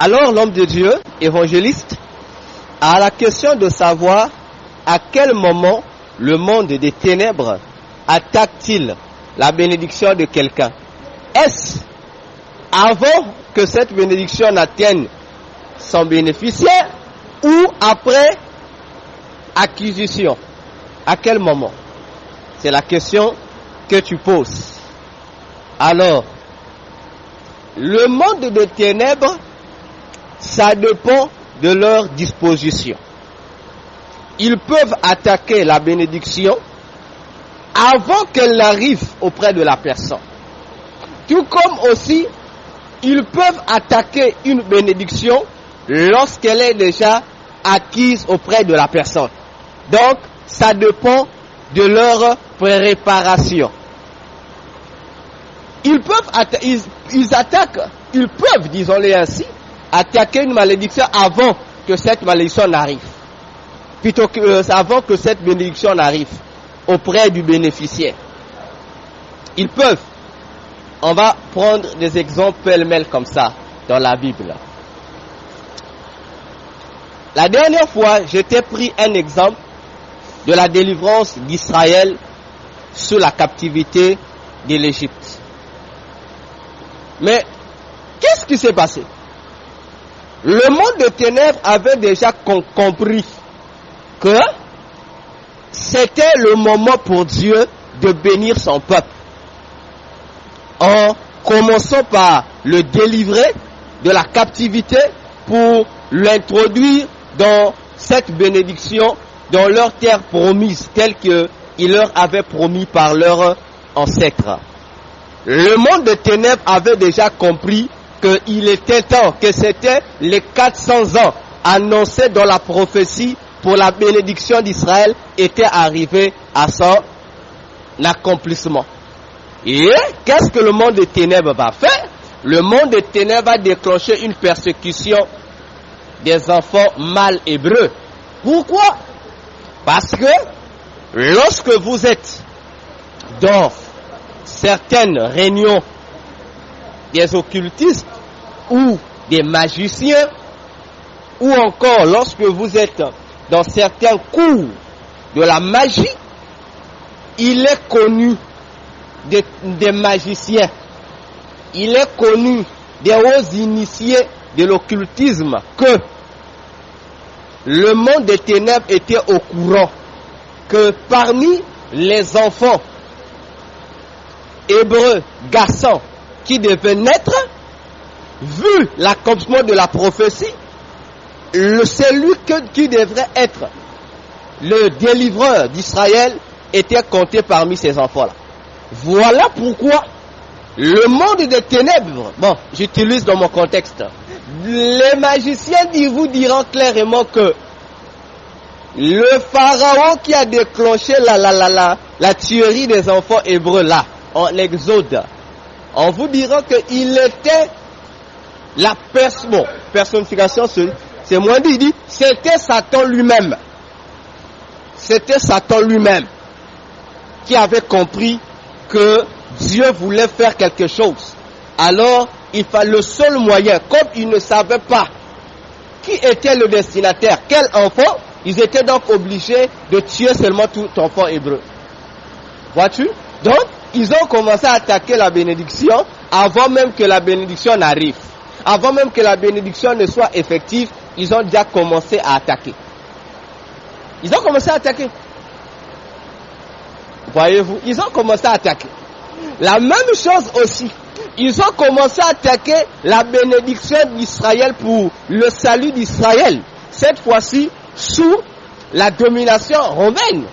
Alors l'homme de Dieu, évangéliste, a la question de savoir à quel moment le monde des ténèbres attaque-t-il la bénédiction de quelqu'un. Est-ce avant que cette bénédiction n'atteigne son bénéficiaire ou après acquisition? À quel moment? C'est la question que tu poses. Alors, le monde des ténèbres, ça dépend de leur disposition. Ils peuvent attaquer la bénédiction avant qu'elle n'arrive auprès de la personne. Tout comme aussi, ils peuvent attaquer une bénédiction lorsqu'elle est déjà acquise auprès de la personne. Donc, ça dépend de leur préparation. Ils peuvent, disons-le ainsi, attaquer une malédiction avant que cette malédiction n'arrive. Plutôt que avant que cette bénédiction n'arrive auprès du bénéficiaire. Ils peuvent. On va prendre des exemples pêle-mêle comme ça dans la Bible. La dernière fois, je t'ai pris un exemple de la délivrance d'Israël sous la captivité de l'Égypte. Mais qu'est-ce qui s'est passé? Le monde des ténèbres avait déjà compris que c'était le moment pour Dieu de bénir son peuple. En commençant par le délivrer de la captivité pour l'introduire dans cette bénédiction, dans leur terre promise, telle qu'il leur avait promis par leurs ancêtres. Le monde des ténèbres avait déjà compris qu'il était temps, que c'était les 400 ans annoncés dans la prophétie pour la bénédiction d'Israël étaient arrivés à son accomplissement. Et qu'est-ce que le monde des ténèbres va faire? Le monde des ténèbres va déclencher une persécution des enfants mâles hébreux. Pourquoi? Parce que lorsque vous êtes dans certaines réunions des occultistes ou des magiciens, ou encore lorsque vous êtes dans certains cours de la magie, il est connu des magiciens, il est connu des hauts initiés de l'occultisme que le monde des ténèbres était au courant que parmi les enfants hébreux, garçons, qui devaient naître, vu l'accomplissement de la prophétie, celui qui devrait être le délivreur d'Israël était compté parmi ces enfants-là. Voilà pourquoi le monde des ténèbres, bon, j'utilise dans mon contexte, les magiciens vous diront clairement que le pharaon qui a déclenché la tuerie des enfants hébreux là, en Exode, on vous dira qu'il était la personnification, c'est moins dit, il dit, c'était Satan lui-même. C'était Satan lui-même qui avait compris que Dieu voulait faire quelque chose. Alors, il fallait le seul moyen, comme ils ne savaient pas qui était le destinataire, quel enfant, ils étaient donc obligés de tuer seulement tout enfant hébreu. Vois-tu? Donc, ils ont commencé à attaquer la bénédiction avant même que la bénédiction n'arrive. Avant même que la bénédiction ne soit effective, ils ont déjà commencé à attaquer. Ils ont commencé à attaquer. Voyez-vous, ils ont commencé à attaquer. La même chose aussi, ils ont commencé à attaquer la bénédiction d'Israël pour le salut d'Israël. Cette fois-ci, sous la domination romaine.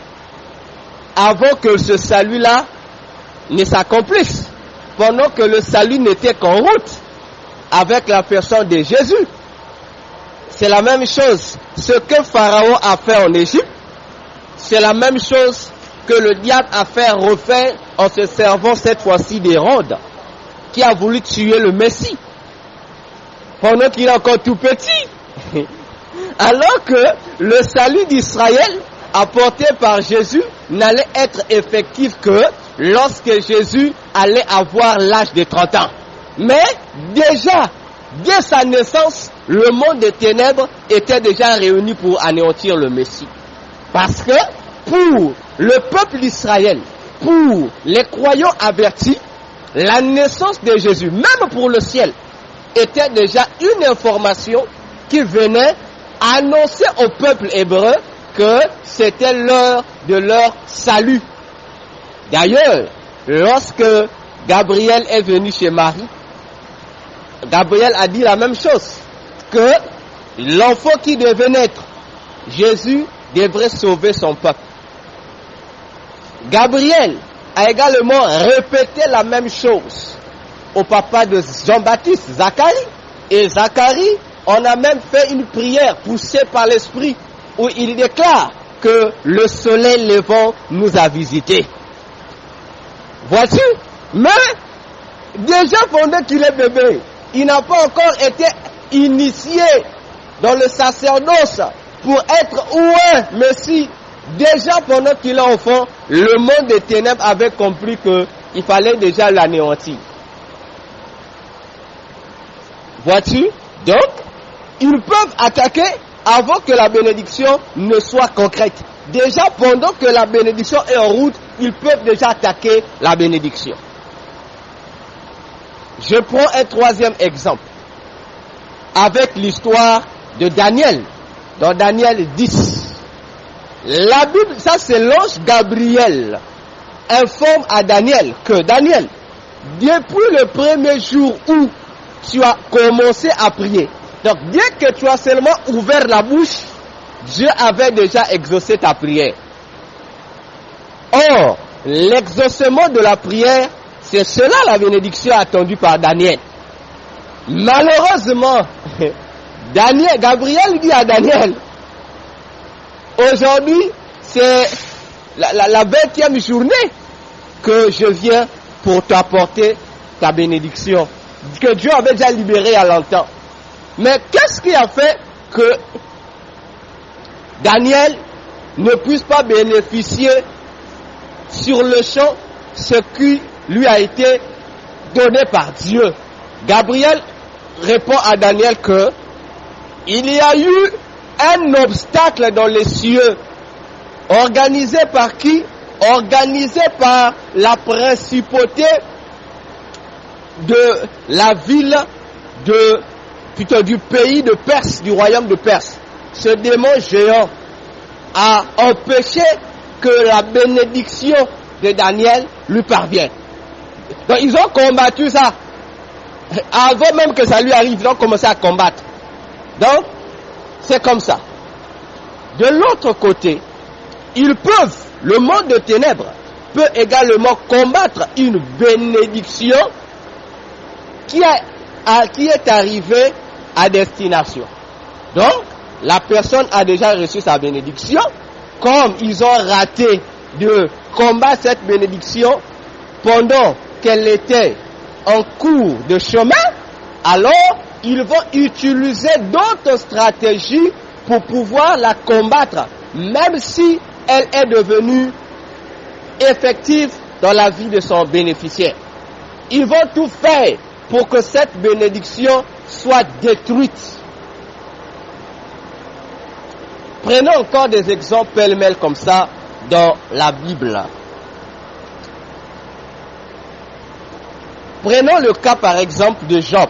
Avant que ce salut-là ne s'accomplisse. Pendant que le salut n'était qu'en route avec la personne de Jésus. C'est la même chose. Ce que Pharaon a fait en Égypte, c'est la même chose que le diable a fait refaire en se servant cette fois-ci d'Hérode, qui a voulu tuer le Messie pendant qu'il est encore tout petit. Alors que le salut d'Israël apporté par Jésus n'allait être effectif que lorsque Jésus allait avoir l'âge de 30 ans. Mais déjà, dès sa naissance, le monde des ténèbres était déjà réuni pour anéantir le Messie. Parce que pour le peuple d'Israël, pour les croyants avertis, la naissance de Jésus, même pour le ciel, était déjà une information qui venait annoncer au peuple hébreu que c'était l'heure de leur salut. D'ailleurs, lorsque Gabriel est venu chez Marie, Gabriel a dit la même chose, que l'enfant qui devait naître, Jésus, devrait sauver son peuple. Gabriel a également répété la même chose au papa de Jean-Baptiste, Zacharie. Et Zacharie, on a même fait une prière poussée par l'Esprit où il déclare que le soleil levant nous a visités. Vois-tu? Mais déjà pendant qu'il est bébé, il n'a pas encore été initié dans le sacerdoce pour être un Messie. Déjà pendant qu'il est enfant, le monde des ténèbres avait compris qu'il fallait déjà l'anéantir. Vois-tu? Donc, ils peuvent attaquer avant que la bénédiction ne soit concrète. Déjà pendant que la bénédiction est en route, ils peuvent déjà attaquer la bénédiction. Je prends un troisième exemple avec l'histoire de Daniel, dans Daniel 10. La Bible, ça c'est l'ange Gabriel, informe à Daniel que Daniel, depuis le premier jour où tu as commencé à prier, donc dès que tu as seulement ouvert la bouche, Dieu avait déjà exaucé ta prière. Or, l'exaucement de la prière, c'est cela la bénédiction attendue par Daniel. Malheureusement, Gabriel dit à Daniel, aujourd'hui, c'est la 20e journée que je viens pour t'apporter ta bénédiction, que Dieu avait déjà libéré il y a longtemps. Mais qu'est-ce qui a fait que Daniel ne puisse pas bénéficier sur le champ ce qui lui a été donné par Dieu? Gabriel répond à Daniel que il y a eu un obstacle dans les cieux. Organisé par qui? Organisé par la principauté de la ville du pays de Perse, du royaume de Perse. Ce démon géant a empêché que la bénédiction de Daniel lui parvienne. Donc ils ont combattu ça. Avant même que ça lui arrive, ils ont commencé à combattre. Donc, c'est comme ça. De l'autre côté, le monde de ténèbres peut également combattre une bénédiction qui est arrivée à destination. Donc, la personne a déjà reçu sa bénédiction. Comme ils ont raté de combattre cette bénédiction pendant qu'elle était en cours de chemin, alors ils vont utiliser d'autres stratégies pour pouvoir la combattre, même si elle est devenue effective dans la vie de son bénéficiaire. Ils vont tout faire pour que cette bénédiction soit détruite. Prenons encore des exemples pêle-mêle comme ça dans la Bible. Prenons le cas par exemple de Job.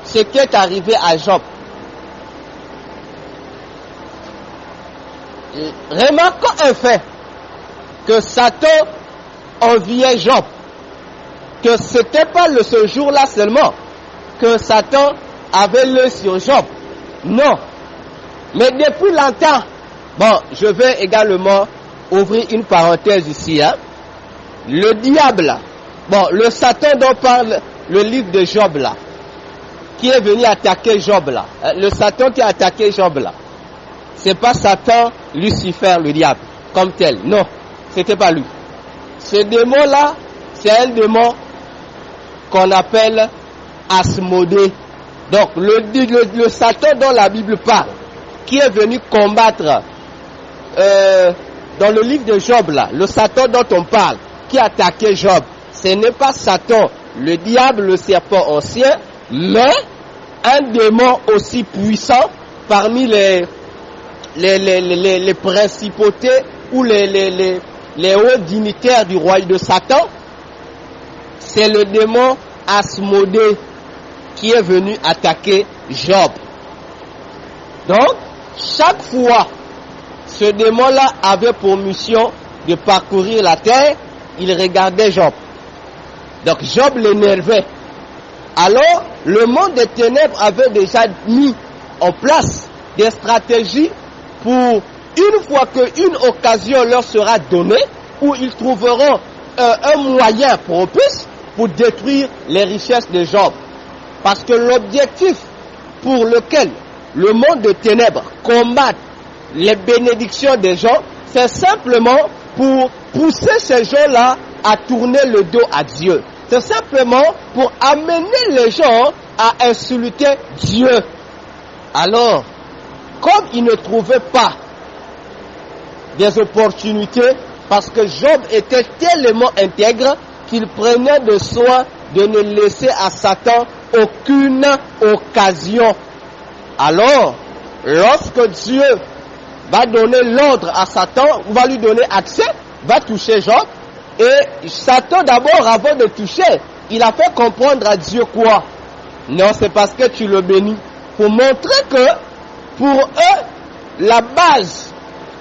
Ce qui est arrivé à Job. Remarquons un fait, que Satan enviait Job, que ce n'était pas ce jour-là seulement que Satan avait l'œil sur Job. Non. Mais depuis longtemps, je vais également ouvrir une parenthèse ici. Le diable, le Satan dont parle le livre de Job là, qui est venu attaquer Job là, le Satan qui a attaqué Job là, c'est pas Satan, Lucifer, le diable, comme tel. Non, c'était pas lui. Ce démon là, c'est un démon qu'on appelle Asmodée. Donc le Satan dont la Bible parle, qui est venu combattre dans le livre de Job là, le Satan dont on parle, qui a attaqué Job, ce n'est pas Satan, le diable, le serpent ancien, mais un démon aussi puissant parmi les principautés ou les hauts dignitaires du royaume de Satan, c'est le démon Asmodée qui est venu attaquer Job. Donc, chaque fois, ce démon-là avait pour mission de parcourir la terre, il regardait Job. Donc, Job l'énervait. Alors, le monde des ténèbres avait déjà mis en place des stratégies pour, une fois qu'une occasion leur sera donnée, où ils trouveront un moyen propice pour détruire les richesses de Job. Parce que l'objectif pour lequel le monde des ténèbres combat les bénédictions des gens, c'est simplement pour pousser ces gens-là à tourner le dos à Dieu. C'est simplement pour amener les gens à insulter Dieu. Alors, comme ils ne trouvaient pas des opportunités, parce que Job était tellement intègre qu'il prenait de soin de ne laisser à Satan aucune occasion. Alors, lorsque Dieu va donner l'ordre à Satan, va lui donner accès, va toucher Job, et Satan d'abord, avant de toucher, il a fait comprendre à Dieu quoi? Non, c'est parce que tu le bénis. Pour montrer que, pour eux, la base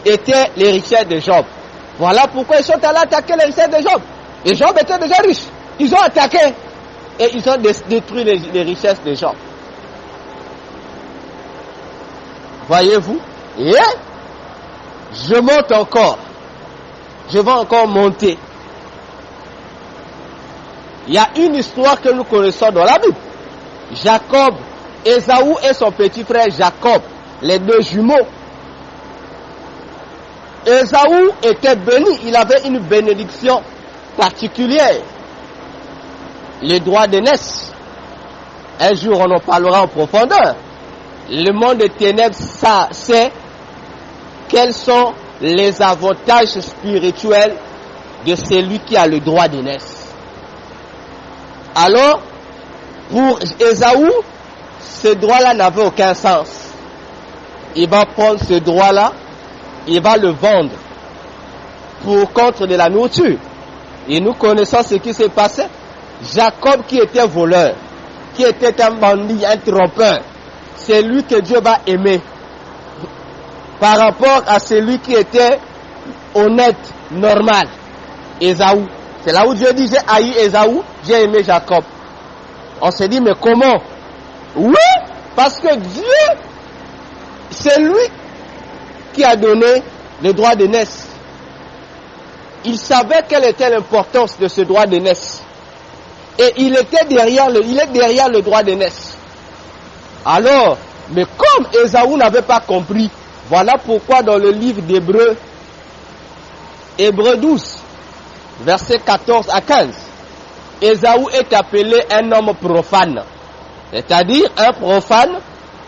était les richesses de Job. Voilà pourquoi ils sont allés attaquer les richesses de Job. Et Job était déjà riche. Ils ont attaqué et ils ont détruit les richesses de Job. Voyez-vous? Et je monte encore. Je vais encore monter. Il y a une histoire que nous connaissons dans la Bible. Jacob, Ésaü et son petit frère Jacob, les deux jumeaux. Ésaü était béni, il avait une bénédiction particulière. Les droits d'aînesse. Un jour on en parlera en profondeur. Le monde des ténèbres, ça sait quels sont les avantages spirituels de celui qui a le droit d'aînesse. Alors, pour Ésaü, ce droit-là n'avait aucun sens. Il va prendre ce droit-là, il va le vendre contre de la nourriture. Et nous connaissons ce qui s'est passé. Jacob, qui était voleur, qui était un bandit, un trompeur, c'est lui que Dieu va aimer par rapport à celui qui était honnête, normal, Ésaü. C'est là où Dieu dit, j'ai haï Ésaü, j'ai aimé Jacob. On s'est dit, mais comment? Oui, parce que Dieu, c'est lui qui a donné le droit d'aînesse. Il savait quelle était l'importance de ce droit d'aînesse. Et il est derrière le droit d'aînesse. Alors, mais comme Ésaü n'avait pas compris, voilà pourquoi dans le livre d'Hébreux, Hébreux 12, versets 14 à 15, Ésaü est appelé un homme profane. C'est-à-dire un profane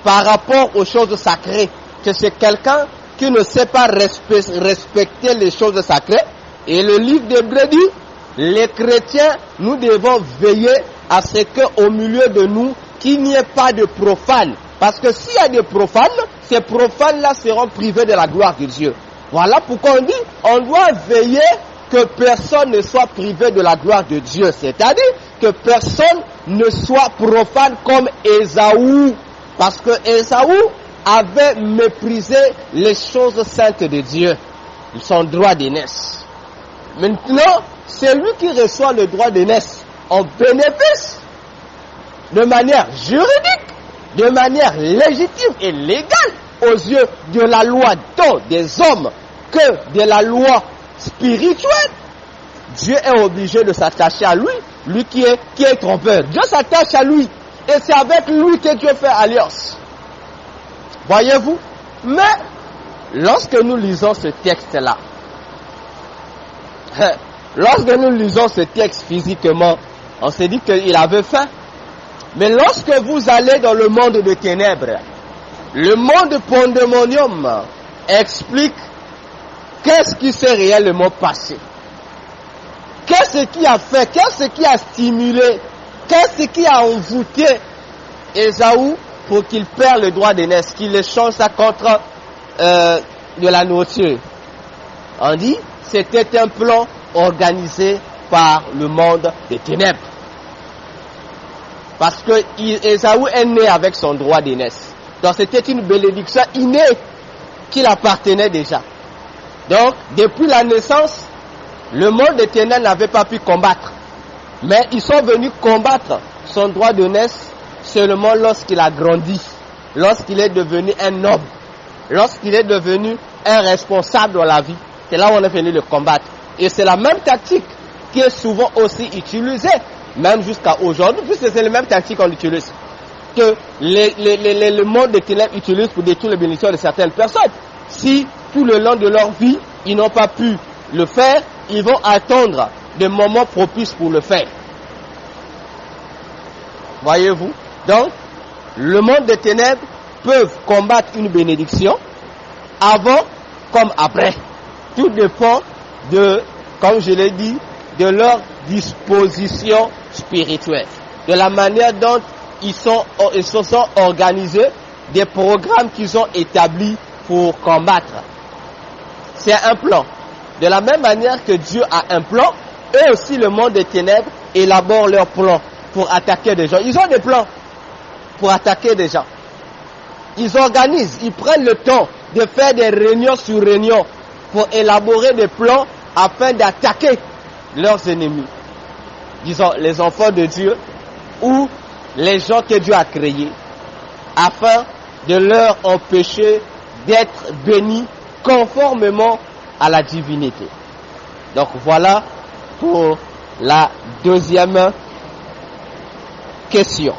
par rapport aux choses sacrées. Que c'est quelqu'un qui ne sait pas respecter les choses sacrées. Et le livre d'Hébreux dit, les chrétiens, nous devons veiller à ce qu'au milieu de nous, qu'il n'y ait pas de profanes. Parce que s'il y a des profanes, ces profanes-là seront privés de la gloire de Dieu. Voilà pourquoi on dit, on doit veiller que personne ne soit privé de la gloire de Dieu. C'est-à-dire que personne ne soit profane comme Ésaü. Parce que Ésaü avait méprisé les choses saintes de Dieu. Son droit d'aînesse. Maintenant, c'est lui qui reçoit le droit d'aînesse en bénéfice, de manière juridique, de manière légitime et légale aux yeux de la loi, tant des hommes que de la loi spirituelle. Dieu est obligé de s'attacher à lui, lui qui est trompeur. Dieu s'attache à lui et c'est avec lui que Dieu fait alliance. Voyez-vous? Mais lorsque nous lisons ce texte-là, lorsque nous lisons ce texte physiquement, on se dit qu'il avait faim. Mais lorsque vous allez dans le monde des ténèbres, le monde pandémonium explique qu'est-ce qui s'est réellement passé. Qu'est-ce qui a fait, qu'est-ce qui a stimulé, qu'est-ce qui a envoûté Ésaü pour qu'ils perdent le droit d'aînesse, qu'ils échangent ça contre de la nourriture. On dit, c'était un plan organisé par le monde des ténèbres. Parce que Ésaü est né avec son droit d'aînesse. Donc c'était une bénédiction innée qu'il appartenait déjà. Donc, depuis la naissance, le monde des ténèbres n'avait pas pu combattre. Mais ils sont venus combattre son droit d'aînesse seulement lorsqu'il a grandi, lorsqu'il est devenu un homme, lorsqu'il est devenu un responsable dans la vie. C'est là où on est venu le combattre. Et c'est la même tactique qui est souvent aussi utilisée, même jusqu'à aujourd'hui, puisque c'est la même tactique qu'on utilise, que le monde des ténèbres utilise pour détruire les bénédictions de certaines personnes. Si tout le long de leur vie, ils n'ont pas pu le faire, ils vont attendre des moments propices pour le faire. Voyez-vous? Donc, le monde des ténèbres peut combattre une bénédiction avant comme après. Tout dépend de, comme je l'ai dit, de leur disposition spirituelle, de la manière dont ils se sont organisés, des programmes qu'ils ont établis pour combattre. C'est un plan. De la même manière que Dieu a un plan, eux aussi, le monde des ténèbres, élaborent leurs plans pour attaquer des gens. Ils ont des plans pour attaquer des gens. Ils organisent, ils prennent le temps de faire des réunions sur réunions pour élaborer des plans afin d'attaquer leurs ennemis. Disons, les enfants de Dieu ou les gens que Dieu a créés, afin de leur empêcher d'être bénis conformément à la divinité. Donc voilà pour la deuxième question.